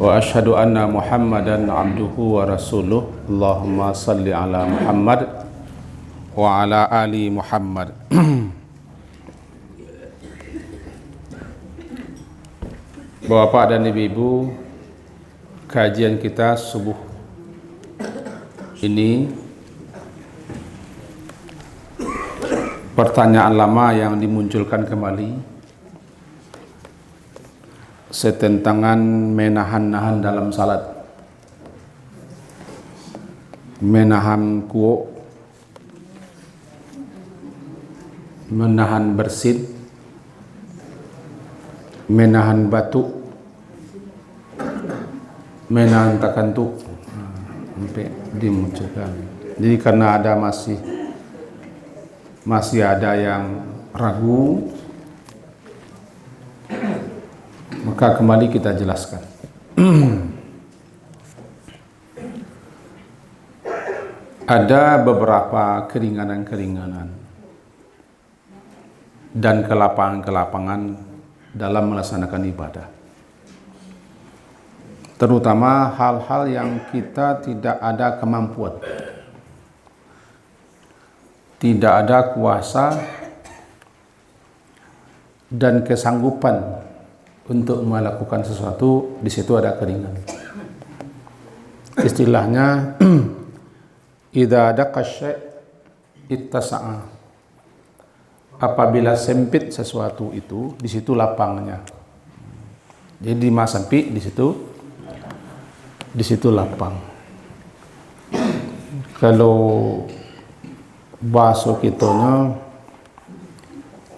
Wa asyhadu anna Muhammadan abduhu wa rasuluh. Allahumma salli ala Muhammad wa ala ali Muhammad. Bapak dan Ibu, kajian kita subuh ini pertanyaan lama yang dimunculkan kembali, setentangan menahan-nahan dalam salat, menahan kuo, menahan bersin, menahan batu, menahan takantuk, sampai dimunculkan. Jadi karena ada masih ada yang ragu, maka kembali kita jelaskan. Ada beberapa keringanan-keringanan dan kelapangan-kelapangan dalam melaksanakan ibadah, terutama hal-hal yang kita tidak ada kemampuan, tidak ada kuasa dan kesanggupan untuk melakukan sesuatu. Di situ ada keringanan. Istilahnya idza daqa syai' ittasa'a. Apabila sempit sesuatu itu, di situ lapangnya. Jadi mas sempit, di situ lapang. Kalau bahasa kitanya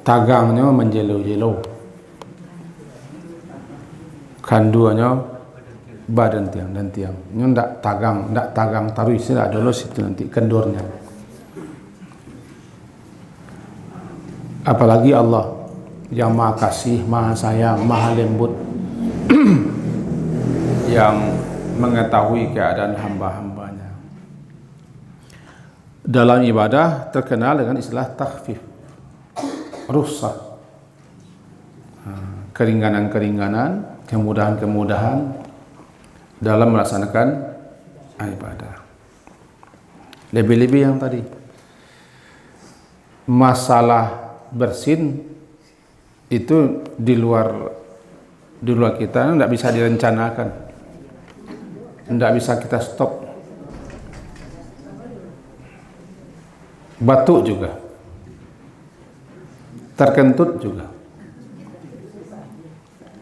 tagangnya menjelo-jelo, kanduanya badan tiang dan tiang. Ini ndak tagang taruh istilah dulu situ nanti kendurnya. Apalagi Allah yang maha kasih, maha sayang, maha lembut, yang mengetahui keadaan hamba-hambanya. Dalam ibadah terkenal dengan istilah takhfif, rukhsah, keringanan-keringanan, kemudahan-kemudahan dalam melaksanakan ibadah. Lebih-lebih yang tadi, masalah bersin itu di luar kita, tidak bisa direncanakan, tidak bisa kita stop. Batuk juga, terkentut juga,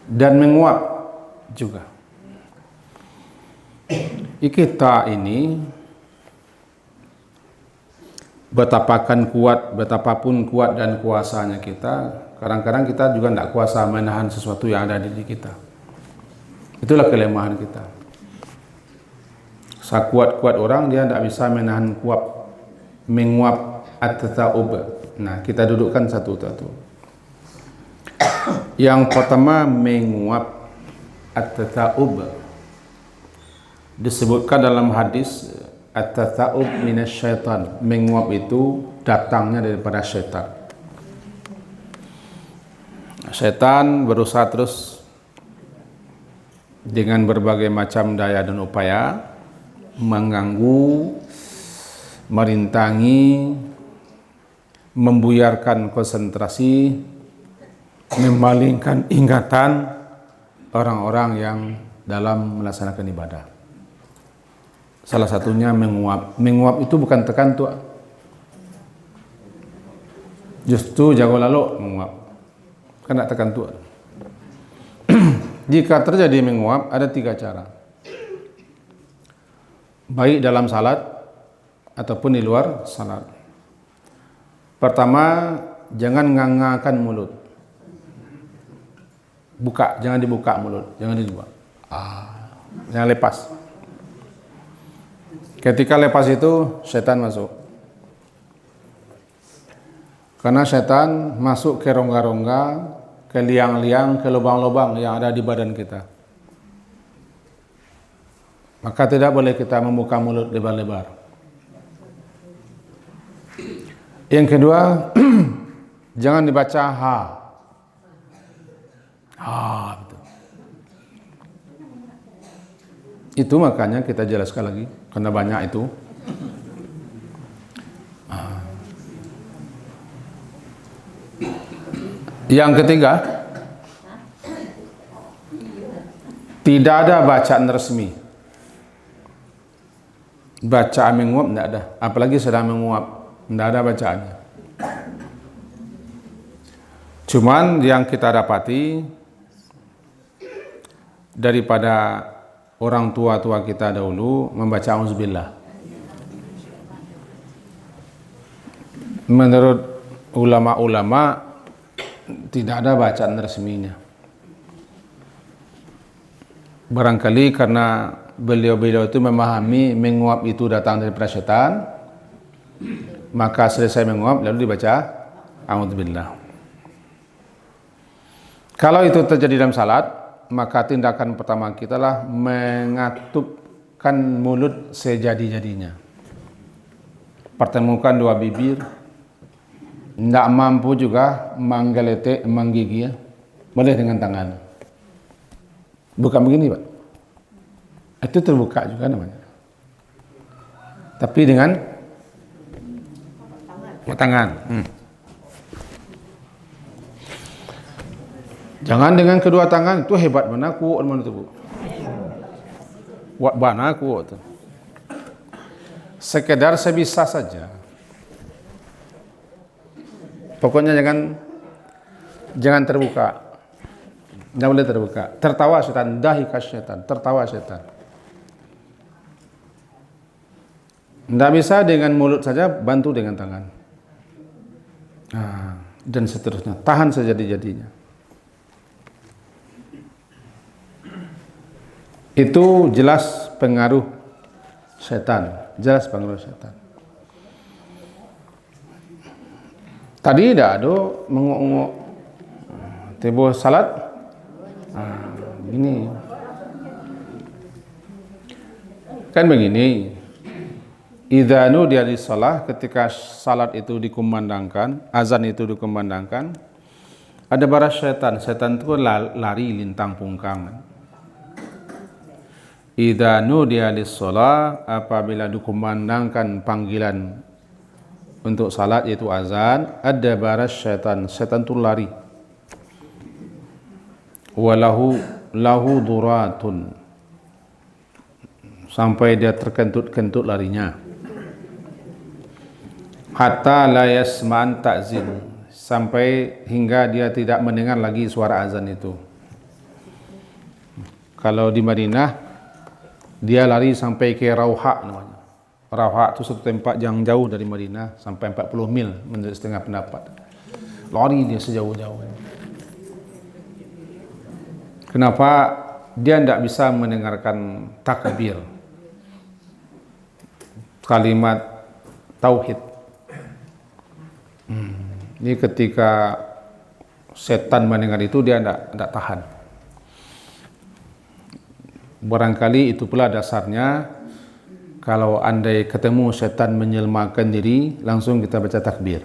dan menguap juga. Kita ini betapapun kuat dan kuasanya kita, kadang-kadang kita juga tidak kuasa menahan sesuatu yang ada di diri kita. Itulah kelemahan kita. Sekuat-kuat orang, dia tidak bisa menahan menguap at-tata'ub. Nah, kita dudukkan satu-satu. Yang pertama, menguap at-tata'ub. Disebutkan dalam hadis, at-tata'ub minasyaitan. Menguap itu datangnya daripada syaitan. Syaitan berusaha terus dengan berbagai macam daya dan upaya mengganggu, merintangi, membuyarkan konsentrasi, memalingkan ingatan orang-orang yang dalam melaksanakan ibadah. Salah satunya menguap. Menguap itu bukan terkantuk, justru jago lalu menguap, kena terkantuk. Jika terjadi menguap, ada 3 cara, baik dalam salat ataupun di luar salat. Pertama, jangan ngangakan mulut. Jangan dibuka mulut, jangan dibuka. Jangan lepas. Ketika lepas itu, setan masuk. Karena setan masuk ke rongga-rongga, ke liang-liang, ke lubang-lubang yang ada di badan kita. Maka tidak boleh kita membuka mulut lebar-lebar. Yang kedua, jangan dibaca ha. Betul. Itu makanya kita jelaskan lagi, karena banyak itu. Yang ketiga, tidak ada bacaan resmi. Bacaan menguap tidak ada, apalagi sedang menguap, tidak ada bacaannya. Cuman yang kita dapati daripada orang tua-tua kita dahulu membaca auzubillah. Menurut ulama-ulama tidak ada bacaan resminya. Barangkali karena beliau-beliau itu memahami menguap itu datang daripada setan, maka selesai menguap lalu dibaca auzubillah. Kalau itu terjadi dalam salat, maka tindakan pertama kita lah mengatupkan mulut sejadi-jadinya. Pertemukan dua bibir. Tidak mampu juga menggeletek, menggigil, boleh dengan tangan. Bukan begini, Pak. Itu terbuka juga namanya. Tapi dengan tangan. Jangan dengan kedua tangan, itu hebat mana kuat mana tu, Bu. Kuat mana kuat tu. Sekedar sebisa saja. Pokoknya jangan terbuka. Tidak boleh terbuka. Tertawa setan, dahika setan, tertawa setan. Tidak bisa dengan mulut saja, bantu dengan tangan. Dan seterusnya. Tahan sejadi-jadinya. Itu jelas pengaruh setan, jelas pengaruh setan. Tadi tidak ada mengok-ngok tiba salat. Begini. Kan begini. Idza nudiya lis-shalah, ketika salat itu dikumandangkan, azan itu dikumandangkan, ada bara setan. Setan itu lari lintang pungkang. Idza nudiya lis-shalah, apabila dikumandangkan panggilan untuk salat yaitu azan, ada baras syaitan, setan itu lari. Walahu duratun, sampai dia terkentut-kentut larinya. Hatta la yasma'an ta'zin, sampai hingga dia tidak mendengar lagi suara azan itu. Kalau di Madinah dia lari sampai ke Rauha namanya. Rauha itu satu tempat yang jauh dari Madinah, sampai 40 mil menurut setengah pendapat. Lari dia sejauh-jauh. Kenapa? Dia tidak bisa mendengarkan takbir, kalimat tauhid. Ini ketika setan mendengar itu dia tidak tahan. Barangkali itu pula dasarnya kalau andai ketemu setan menyelmakan diri, langsung kita baca takbir.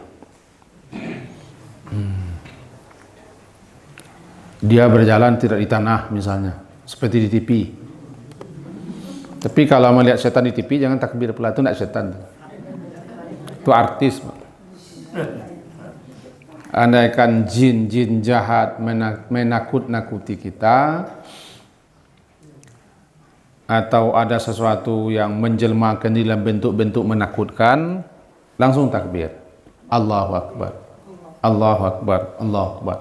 Dia berjalan tidak di tanah misalnya, seperti di TV. Tapi kalau melihat setan di TV, jangan takbir pula, itu tidak setan. Itu artis. Andaikan jin jahat menakut-nakuti kita, atau ada sesuatu yang menjelmakan dalam bentuk-bentuk menakutkan, langsung takbir. Allahu Akbar, Allahu Akbar, Allahu Akbar.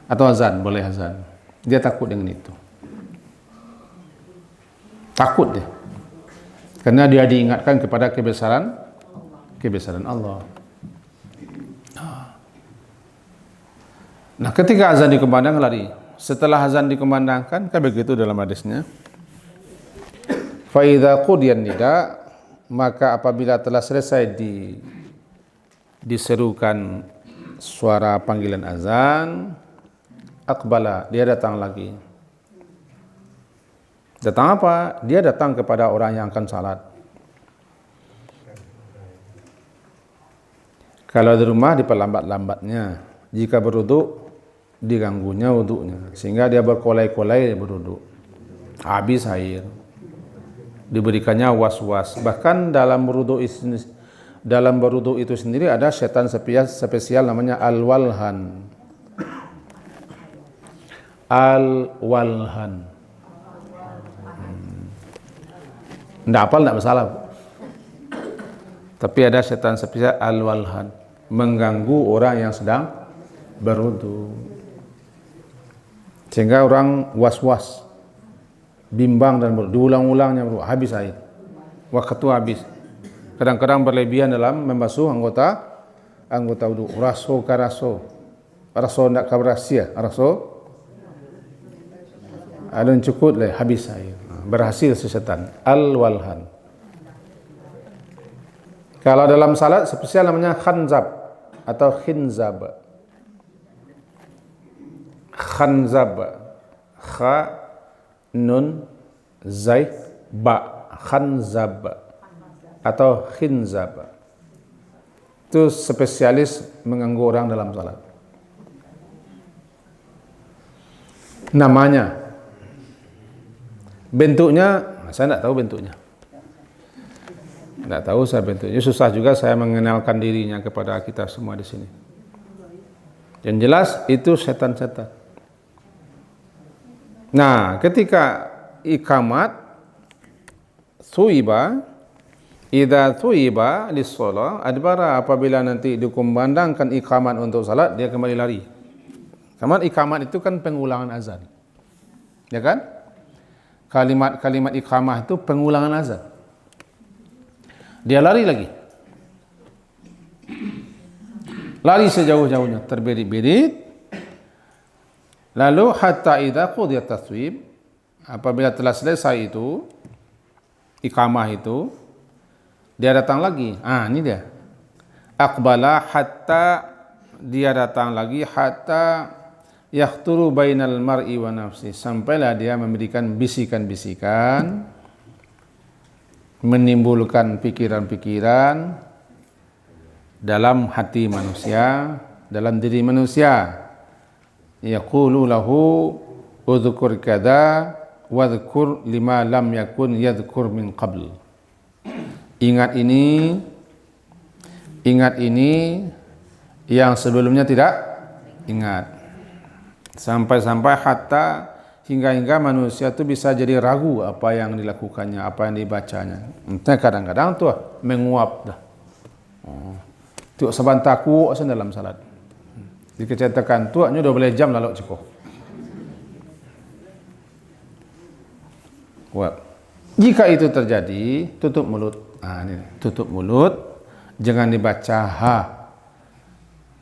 Atau azan, boleh azan. Dia takut dengan itu. Takut dia. Karena dia diingatkan kepada kebesaran Allah. Nah, ketika azan dikumandangkan lari. Setelah azan dikumandangkan, kan begitu dalam hadisnya. Fa idza qudiyan nida, maka apabila telah selesai diserukan suara panggilan azan, aqbala, dia datang lagi. Datang apa? Dia datang kepada orang yang akan salat. Kalau di rumah diperlambat-lambatnya. Jika berwuduk, diganggunya wuduknya, sehingga dia berkolai-kolai berwuduk. Habis air. diberikannya was-was. Bahkan dalam berwudu itu sendiri ada setan spesial namanya al-walhan. Al-walhan. Nggak hafal nggak masalah. Tapi ada setan spesial al-walhan, mengganggu orang yang sedang berwudu. Sehingga orang was-was, bimbang dan diulang-ulangnya habis air. Waktu habis. Kadang-kadang berlebihan dalam membasuh anggota wudu. Raso ndak kabrasia, raso alun cukup le habis air. Berhasil si setan al-walhan. Kalau dalam salat spesial namanya khanzab atau khinzab. Khanzab, kha nun zai ba, khanzab atau khinzab. Itu spesialis mengganggu orang dalam salat. Namanya, bentuknya saya tidak tahu bentuknya. Tidak tahu saya bentuknya. Susah juga saya mengenalkan dirinya kepada kita semua di sini. Yang jelas itu setan-setan. Nah, ketika ikamat thuiba, idza thuiba lis-shalah, adbara, apabila nanti dikumandangkan ikamat untuk salat, dia kembali lari. Karena ikamat itu kan pengulangan azan. Ya kan? Kalimat ikamah itu pengulangan azan. Dia lari lagi. Lari sejauh-jauhnya, terbirit-birit. Lalu hatta idza qudiyat taswib, apabila telah selesai itu ikamah itu, dia datang lagi. Ini dia. Aqbala, hatta dia datang lagi, hatta yakhturu bainal mar'i wa nafsi, sampailah dia memberikan bisikan-bisikan, menimbulkan pikiran-pikiran dalam hati manusia, dalam diri manusia. Yaqulu lahu udhkur kada wadhkur lima lam yakun yadhkur min qabl. Ingat ini yang sebelumnya tidak ingat. Sampai-sampai hatta hingga manusia itu bisa jadi ragu apa yang dilakukannya, apa yang dibacanya. Entah kadang-kadang tuh menguap dah. Tuh sebantaku asan dalam salat. Dikecetakan tuaknya 12 jam lalu cukup. Jika itu terjadi, tutup mulut. Tutup mulut, jangan dibaca ha.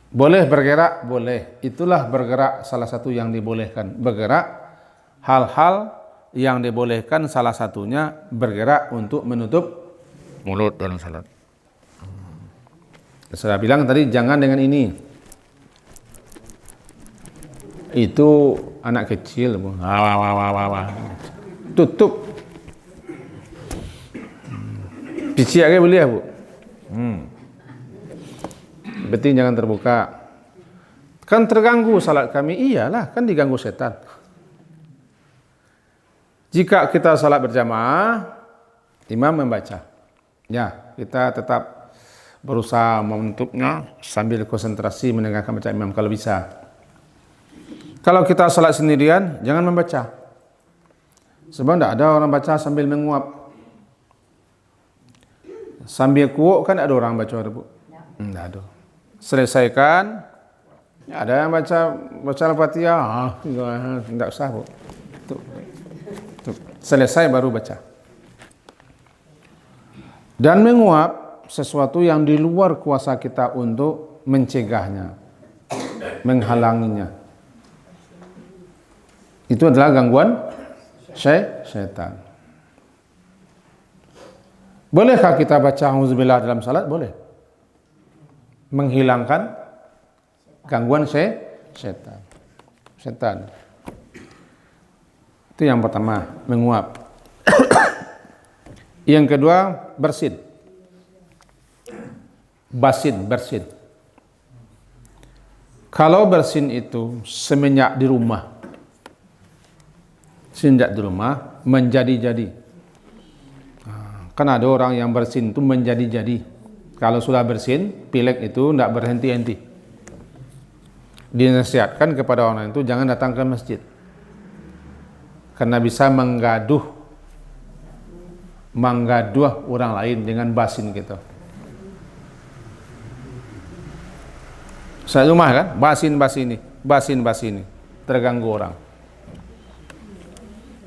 Boleh bergerak, boleh. Itulah bergerak salah satu yang dibolehkan. Bergerak, hal-hal yang dibolehkan salah satunya bergerak untuk menutup mulut dalam salat. Saya bilang tadi jangan dengan ini. Itu anak kecil, tutup. Pici aja boleh, Bu. Berarti jangan terbuka. Kan terganggu salat kami, iyalah, kan diganggu setan. Jika kita salat berjamaah, imam membaca. Ya, kita tetap berusaha menutupnya sambil konsentrasi mendengarkan bacaan imam kalau bisa. Kalau kita salat sendirian, jangan membaca. Sebab tidak ada orang baca sambil menguap. Sambil kuuk kan ada orang baca, Bu? Tidak ada. Selesaikan, ada yang baca Al-Fatihah, tidak usah, Bu. Selesai baru baca. Dan menguap sesuatu yang di luar kuasa kita untuk mencegahnya, menghalanginya. Itu adalah gangguan syaitan. Bolehkah kita baca auzubillah dalam salat? Boleh. Menghilangkan gangguan syaitan. Itu yang pertama, menguap. Yang kedua, bersin. Bersin. Kalau bersin itu semenjak di rumah menjadi-jadi. Kan ada orang yang bersin itu menjadi-jadi. Kalau sudah bersin, pilek itu tidak berhenti-henti. Dinasihatkan kepada orang itu jangan datang ke masjid. Karena bisa menggaduh orang lain dengan basin gitu. Saya rumah kan, basin terganggu orang.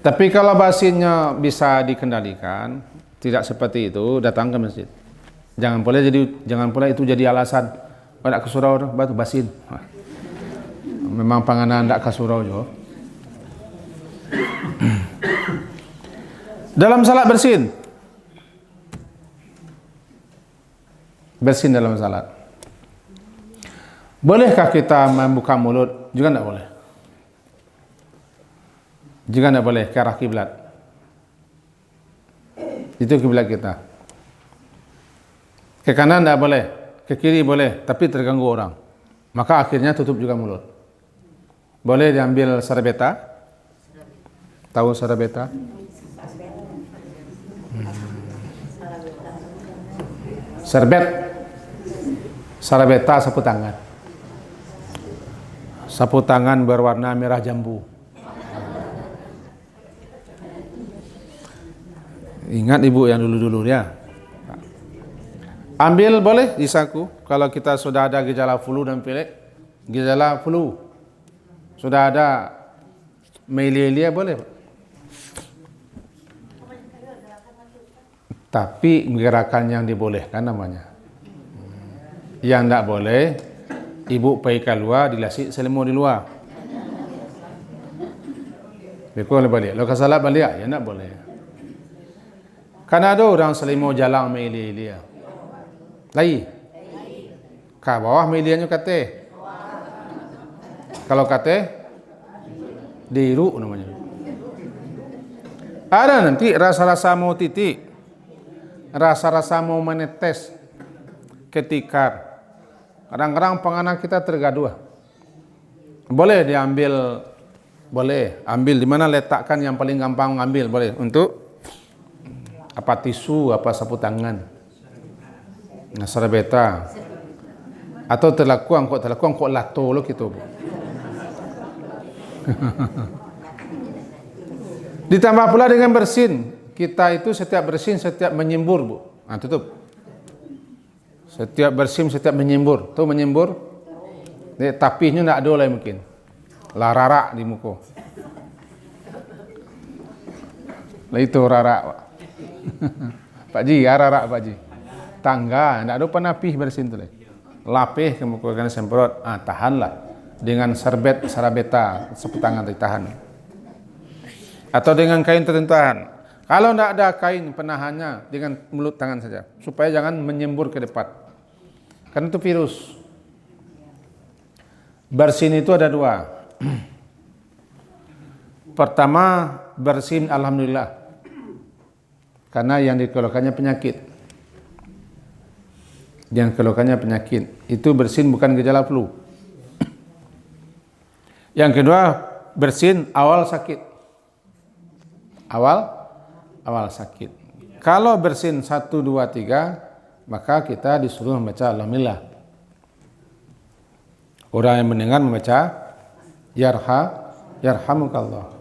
Tapi kalau basinnya bisa dikendalikan, tidak seperti itu, datang ke masjid. Jangan pula itu jadi alasan. Tidak ke surau batu basin. Memang panganan tidak ke surau juga. Dalam salat bersin. Bersin dalam salat. Bolehkah kita membuka mulut? Juga tidak boleh. Juga tidak boleh ke arah kiblat. Itu kiblat kita. Ke kanan tidak boleh, ke kiri boleh, tapi terganggu orang. Maka akhirnya tutup juga mulut. Boleh diambil sarbeta. Tahu sarbeta? Sarbeta sapu tangan. Sapu tangan berwarna merah jambu. Ingat ibu yang dulu-dulu ya. Ambil boleh disaku kalau kita sudah ada gejala flu dan pilek. Gejala flu sudah ada melia boleh. Tapi gerakan yang dibolehkan namanya. Yang tidak boleh, ibu pergi keluar dilasik selimut di luar. Boleh balik. Kalau salat balik ya tidak boleh. Karena ada orang selimut jalan melia. Lai. Ka bawah medianya kate. Kalau kate diru namanya. Ada nanti rasa-rasa mau titik. Rasa-rasa mau menetes ketikar. Kadang-kadang penganan kita tergaduh. Boleh diambil, boleh ambil di mana letakkan yang paling gampang ambil boleh untuk apa tisu apa sapu tangan. Nah, sarbeta atau terlakuan kok lato lo gitu. Ditambah pula dengan bersin. Kita itu setiap bersin setiap menyembur, Bu. Nah, tutup. Setiap bersin setiap menyembur. Tuh menyembur. Tapihnya enggak ada lah mungkin. Lararak di muka. Lah itu rarak, Pak. Pak Ji, rarak Pak Ji. Tangga, tidak ada penapih bersin tu leh. Lapih ke muka kena semprot, tahanlah dengan sarbeta sapu tangan ditahan. Atau dengan kain tertentu tahan. Kalau tidak ada kain penahannya dengan mulut tangan saja, supaya jangan menyembur ke depan. Karena itu virus. Bersin itu ada dua. Pertama, bersin alhamdulillah. Karena yang dikeluarkannya penyakit. Yang keluarkannya penyakit. Itu bersin bukan gejala flu. Yang kedua, bersin awal sakit. Awal sakit. Kalau bersin 1, 2, 3, maka kita disuruh membaca alhamdulillah. Orang yang mendengar membaca yarhamukallah.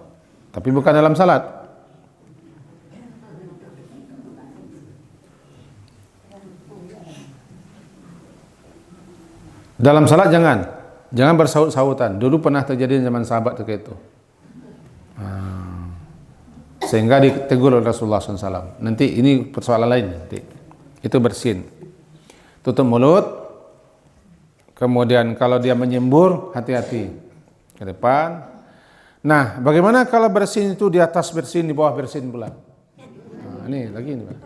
Tapi bukan dalam salat. Dalam salat jangan bersaut-sautan. Dulu pernah terjadi zaman sahabat ketika itu. Sehingga ditegur oleh Rasulullah SAW. Nanti ini persoalan lain nanti. Itu bersin. Tutup mulut. Kemudian kalau dia menyembur, hati-hati ke depan. Nah, bagaimana kalau bersin itu di atas bersin, di bawah bersin pula? Nah, ini lagi ini, Pak.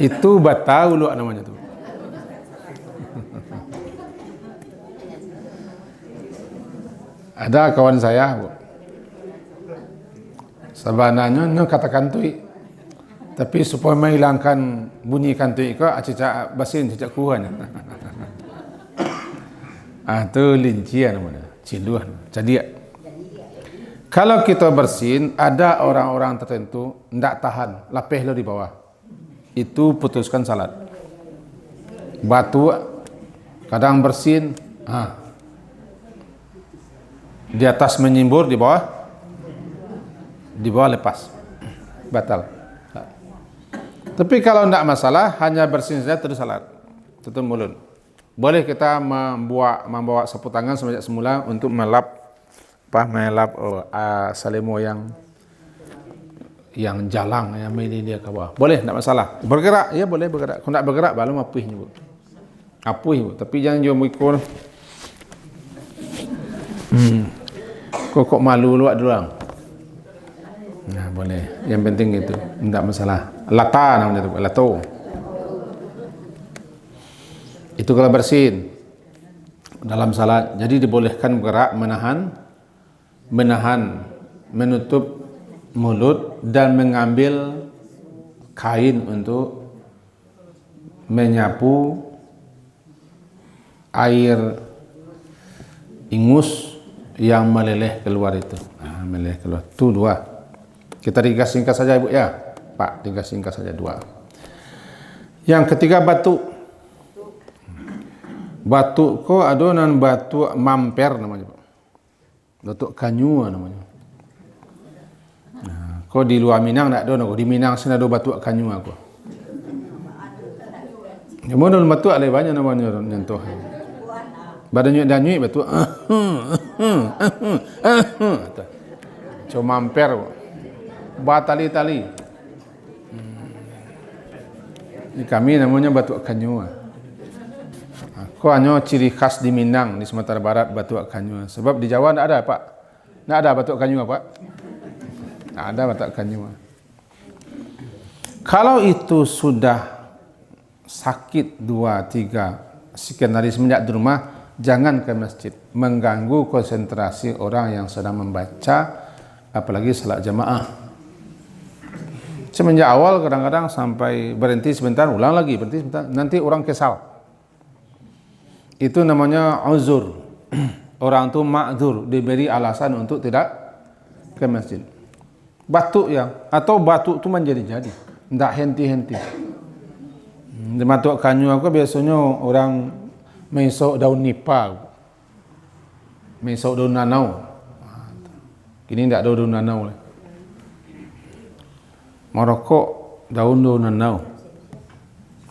Itu bataulu namanya tuh. Ada kawan saya, Bu. Sebenarnya kata kantui. Tapi supaya menghilangkan bunyi kantui ko acica basin cicak kuhan. Itu lincia namanya, ciluan, cadia. Kalau kita bersin, ada orang-orang tertentu tidak tahan, lapeh lo di bawah. Itu putuskan salat. Batu kadang bersin, di atas menyimbur, di bawah lepas, batal. Tapi kalau tidak masalah, hanya bersin saja terus salat, tutup mulut. Boleh kita membawa sapu tangan semenjak semula untuk melap salimo yang jalang, yang melilih ke bawah. Boleh, tidak masalah. Bergerak, ya boleh bergerak. Kalau tidak bergerak, baru apuih bu. Apuih bu. Tapi jangan jom ikut. Kok malu luak doang. Nah, boleh. Yang penting itu, tidak masalah. Lata namanya itu, lato. Itu kalau bersin dalam salat. Jadi dibolehkan bergerak, menahan, menutup mulut dan mengambil kain untuk menyapu air ingus yang meleleh keluar itu. Meleleh keluar. Itu dua. Kita ringkas singkat saja ibu ya. Pak, ringkas singkat saja dua. Yang ketiga batu. Batu ko adonan batu mamper namanya Pak. Batu kanyu namanya. Kau di luar Minang tak ada, di Minang sana ada batu kanyu aku. Ya modal batu ada banyak namanya nyentuh. Badannya danyu batu. Cuma amper. Batali-tali. Ini kami namanya batu kanyu. Kau hanya ciri khas di Minang, di Sumatera Barat batu kanyu. Sebab di Jawa tidak ada Pak. Tidak ada batu kanyu Pak. Ada batu kanyu. Kalau itu sudah sakit 2-3 sekian hari semenjak di rumah, jangan ke masjid, mengganggu konsentrasi orang yang sedang membaca, apalagi salat jamaah. Semenjak awal kadang-kadang sampai berhenti sebentar, ulang lagi, berhenti sebentar, nanti orang kesal. Itu namanya uzur. Orang itu ma'dzur, diberi alasan untuk tidak ke masjid. Batu atau batu itu menjadi-jadi, tidak henti-henti. Di batu kanyu aku biasanya orang mesok daun nipah, mesok daun nanau. Kini tidak ada daun nanau. Marokok daun nanau.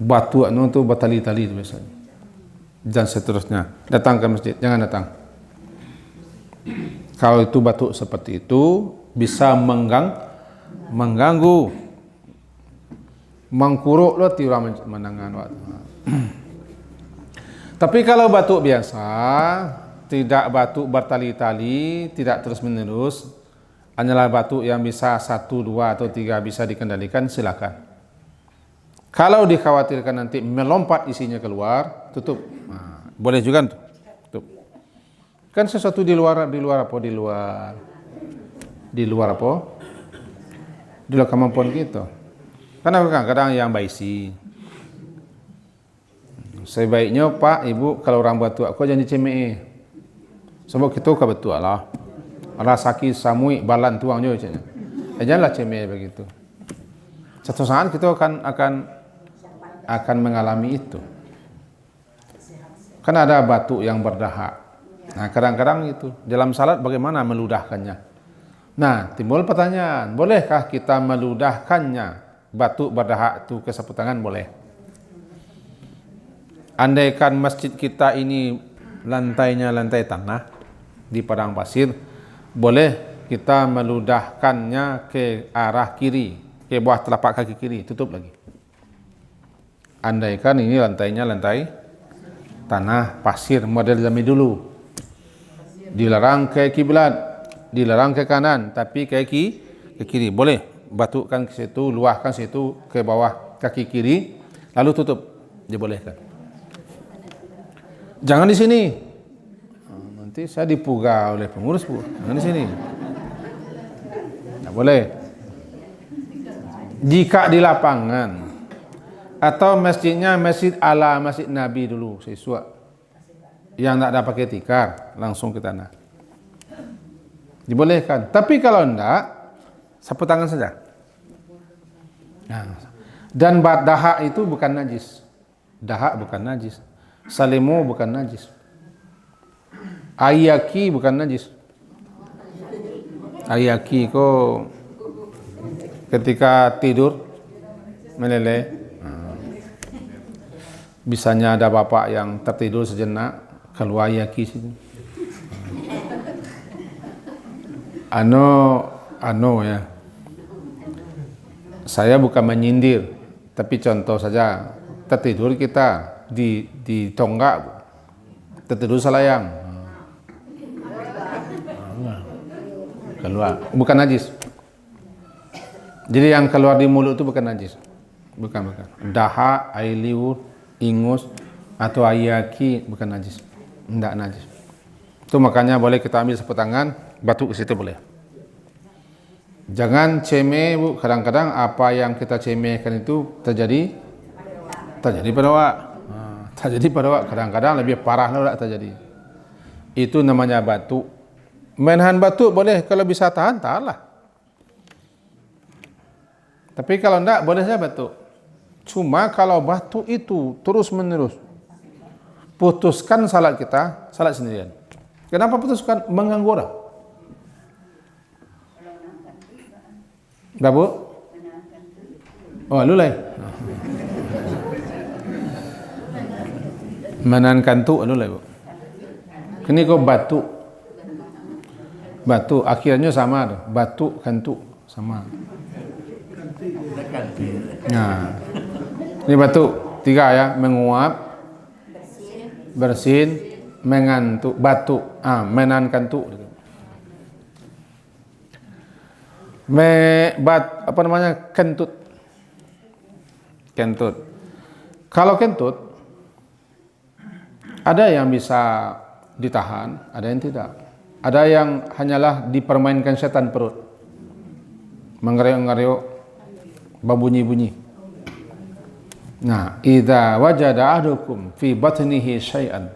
Batu itu batali-tali itu biasanya. Dan seterusnya. Datang ke masjid, jangan datang. Kalau itu batu seperti itu bisa mengganggu, mengkuruk lo tiura menangan waktu. Tapi kalau batu biasa, tidak batu bertali-tali, tidak terus menerus, hanyalah batu yang bisa 1, 2 atau 3 bisa dikendalikan, silakan. Kalau dikhawatirkan nanti melompat isinya keluar, tutup. Boleh juga tutup. Kan sesuatu di luar apa? Di luar kemampuan kita. Karena kadang-kadang yang baisi. Sebaiknya Pak, Ibu, kalau orang batu aku jangan dicemei. Sebab kita ke betul lah. Rasaki samui balan tuangnya macamnya. Janganlah cemei begitu. Satu saat kita akan mengalami itu. Kan ada batu yang berdahak. Nah, kadang-kadang itu dalam salat bagaimana meludahkannya. Nah, timbul pertanyaan, bolehkah kita meludahkannya? Batu berdahak itu ke sapu tangan boleh. Andaikan masjid kita ini lantainya lantai tanah di padang pasir, boleh kita meludahkannya ke arah kiri, ke bawah telapak kaki kiri, tutup lagi. Andaikan ini lantainya lantai tanah pasir model zaman dulu, dilarang ke kiblat, dilarang ke kanan, tapi ke kiri boleh. Batukan ke situ, luahkan situ ke bawah kaki kiri, lalu tutup, dibolehkan. Jangan di sini, nanti saya dipugah oleh pengurus bu. Jangan di sini, nggak boleh. Jika di lapangan atau masjidnya masjid ala masjid Nabi dulu, siswa yang tak ada pakai tikar, langsung ke tanah. dibolehkan. Tapi kalau enggak, sapu tangan saja. Nah, dan dahak itu bukan najis. Dahak bukan najis. Salimu bukan najis. Ayaki bukan najis. Ayaki kok ketika tidur meleleh. Bisanya ada bapak yang tertidur sejenak, keluar ayaki situ. Ano ya. Saya bukan menyindir, tapi contoh saja, tertidur kita di tonggak, tertidur selayang, keluar, bukan najis. Jadi yang keluar di mulut itu bukan najis, bukan. Dahak, air liur, ingus atau ayaki bukan najis, tidak najis. Itu makanya boleh kita ambil sapu tangan, batuk ke situ boleh. Jangan cemeh, Bu. Kadang-kadang apa yang kita cemehkan itu terjadi pada awak. Terjadi pada awak. Kadang-kadang lebih parah lah terjadi. Itu namanya batuk. Menahan batuk boleh, kalau bisa tahanlah. Tapi kalau enggak, boleh saja batuk. Cuma kalau batuk itu terus-menerus, putuskan salat kita, salat sendirian. Kenapa putuskan? Mengganggu orang. Dah, Bu? Oh, lulai. Menahan kantuk, lulai, Bu. Ini kok batuk. Batuk, akhirnya sama tuh. Batuk, kantuk, sama. Nah, ini batuk. 3 ya, menguap, bersin, mengantuk, batuk, menahan kantuk. Kentut. Kalau kentut, ada yang bisa ditahan, ada yang tidak. Ada yang hanyalah dipermainkan setan perut, mengereok-ngereok, berbunyi-bunyi. Nah, idza wajada ahdukum fi batnihi syai'an,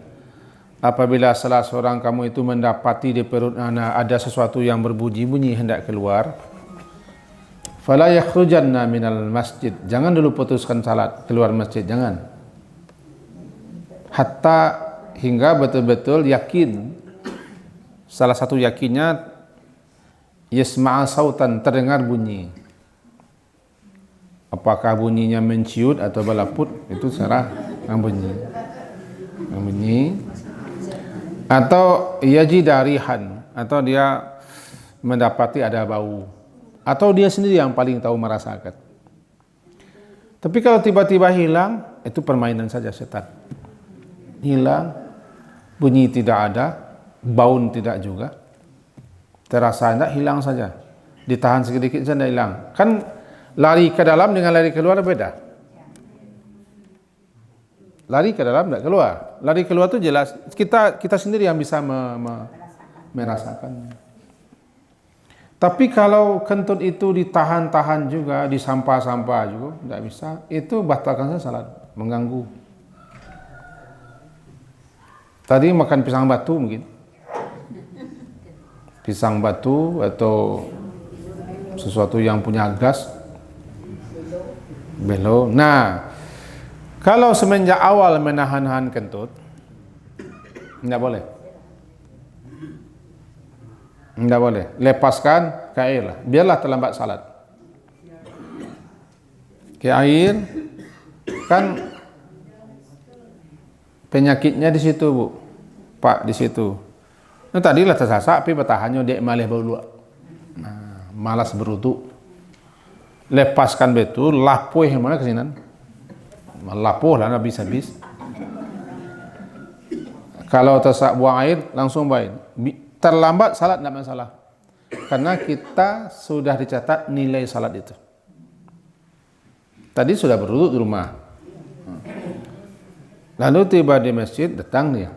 apabila salah seorang kamu itu mendapati di perut ada sesuatu yang berbunyi-bunyi hendak keluar, fala yakhrujanna minal masjid, jangan dulu putuskan salat keluar masjid, jangan. Hatta hingga betul-betul yakin. Salah satu yakinnya yasma'a sautan, terdengar bunyi. Apakah bunyinya menciut atau balaput, itu serah yang bunyi. Atau yajidarihan, atau dia mendapati ada bau, atau dia sendiri yang paling tahu merasakan. Tapi kalau tiba-tiba hilang, itu permainan saja setan. Hilang, bunyi tidak ada, bau tidak juga, terasa tidak, hilang saja. Ditahan sedikit saja hilang. Kan lari ke dalam dengan lari keluar beda. Lari ke dalam tidak keluar. Lari keluar itu jelas kita sendiri yang bisa merasakannya. Tapi kalau kentut itu ditahan-tahan juga, disampah-sampah juga, tidak bisa. Itu batalkan saja salat, mengganggu. Tadi makan pisang batu mungkin. Pisang batu atau sesuatu yang punya gas, belo. Nah, kalau semenjak awal menahan kentut, tidak boleh. Tidak boleh. Lepaskan ke air lah. Biarlah terlambat salat. Ke air, kan penyakitnya di situ, Bu. Pak, di situ. Nah, tadilah tersasak, tapi bertahannya dia malih bau. Nah, malas berutuk. Lepaskan betul, lapuh yang mana ke sini? Lapuh lah, habis-habis. Kalau tersak buang air, langsung baik. Terlambat salat tidak masalah, karena kita sudah dicatat nilai salat itu. Tadi sudah berwudu di rumah, lalu tiba di masjid, datang dia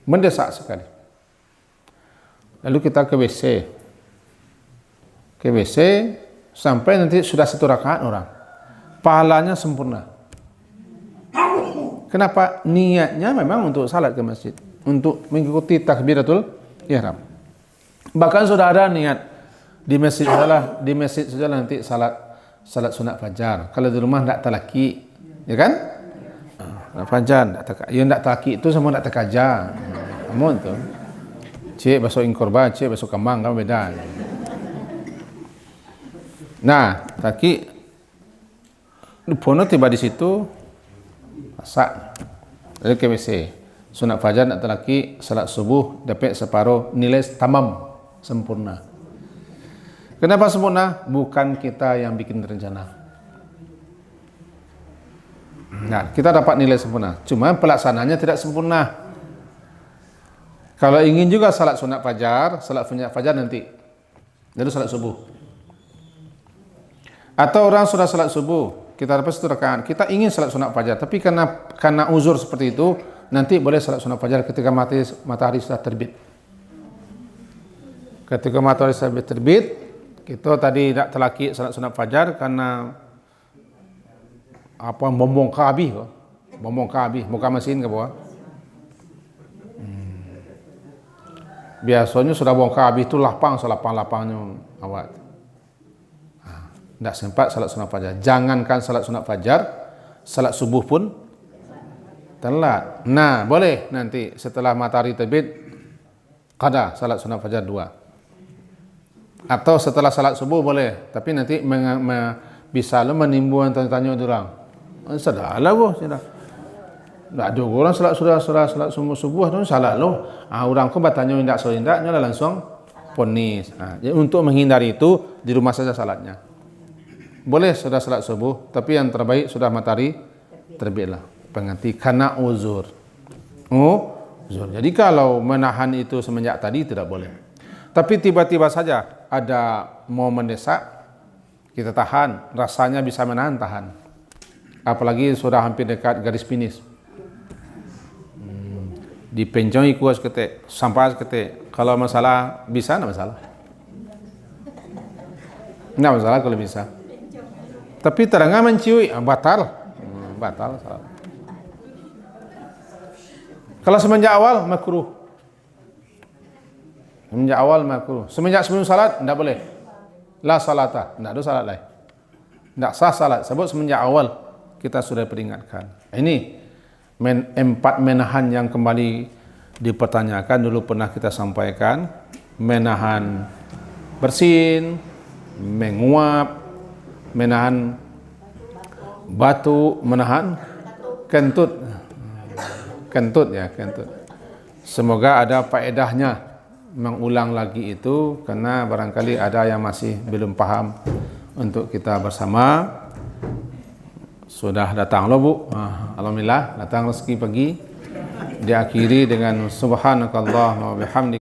mendesak sekali, lalu kita ke WC sampai nanti sudah 1 rakaat orang, pahalanya sempurna. Kenapa? Niatnya memang untuk salat ke masjid, untuk mengikuti takbiratul ihram. Bahkan sudah ada niat di masjid saja nanti salat sunat fajar. Kalau di rumah tidak telaki, ya kan? Fajar tidak telaki itu sama tidak tekaja. Amun tu. Cik basuh inkorba, cik basuh kembang kan beda. Nah, taki Pono tiba di situ masak. Lalu ke WC. Sunat fajar nak telaki, salat subuh dapat separuh nilai tamam. Sempurna. Kenapa sempurna? Bukan kita yang bikin rencana. Nah, kita dapat nilai sempurna. Cuma pelaksananya tidak sempurna. Kalau ingin juga salat sunat fajar nanti. Lalu salat subuh. Atau orang sudah salat subuh, kita dapat 1 rakaat. Kita ingin salat sunat fajar, tapi karena uzur seperti itu, nanti boleh salat sunat fajar ketika matahari sudah terbit. Ketika matahari sudah terbit, kita tadi tidak telaki salat sunat fajar karena membongkar habis, buka mesin ke bawah. Biasanya sudah bongkar habis itu lapang-lapangnya awak. Tidak sempat salat sunat fajar. Jangankan salat sunat fajar, salat subuh pun telat. Nah, boleh nanti setelah matahari terbit qada salat sunat fajar 2. Atau setelah salat subuh boleh, tapi nanti bisa lo menimbulkan tanya-tanya orang. Sudahlah bu, sudah. Tak ada orang salat subuh tu salat lo. Orang ko bertanya indak so indaknya langsung ponis. Untuk menghindari itu di rumah saja salatnya. Boleh sudah salat subuh, tapi yang terbaik sudah matahari terbitlah. Pengerti karena uzur. Uzur. Jadi kalau menahan itu semenjak tadi tidak boleh. Tapi tiba-tiba saja ada mau mendesak, kita tahan, rasanya bisa menahan, tahan. Apalagi sudah hampir dekat garis finish. Dipencong kuas ketik, sampai ketik. Kalau masalah bisa, tidak masalah. Tidak masalah kalau bisa. Tapi terangnya menciui, batal salah. Kalau semenjak awal makruh. Semenjak sebelum salat tidak boleh. La salata, tidak ada salat lain. Tidak sah salat sebab semenjak awal kita sudah peringatkan. Ini 4 menahan yang kembali dipertanyakan, dulu pernah kita sampaikan. Menahan bersin, menguap, menahan batu, menahan kentut. Kentut. Semoga ada faedahnya mengulang lagi itu, karena barangkali ada yang masih belum paham untuk kita bersama. Sudah datang loh bu, alhamdulillah datang rezeki pagi. Diakhiri dengan subhanakallahumma wa bihamdika.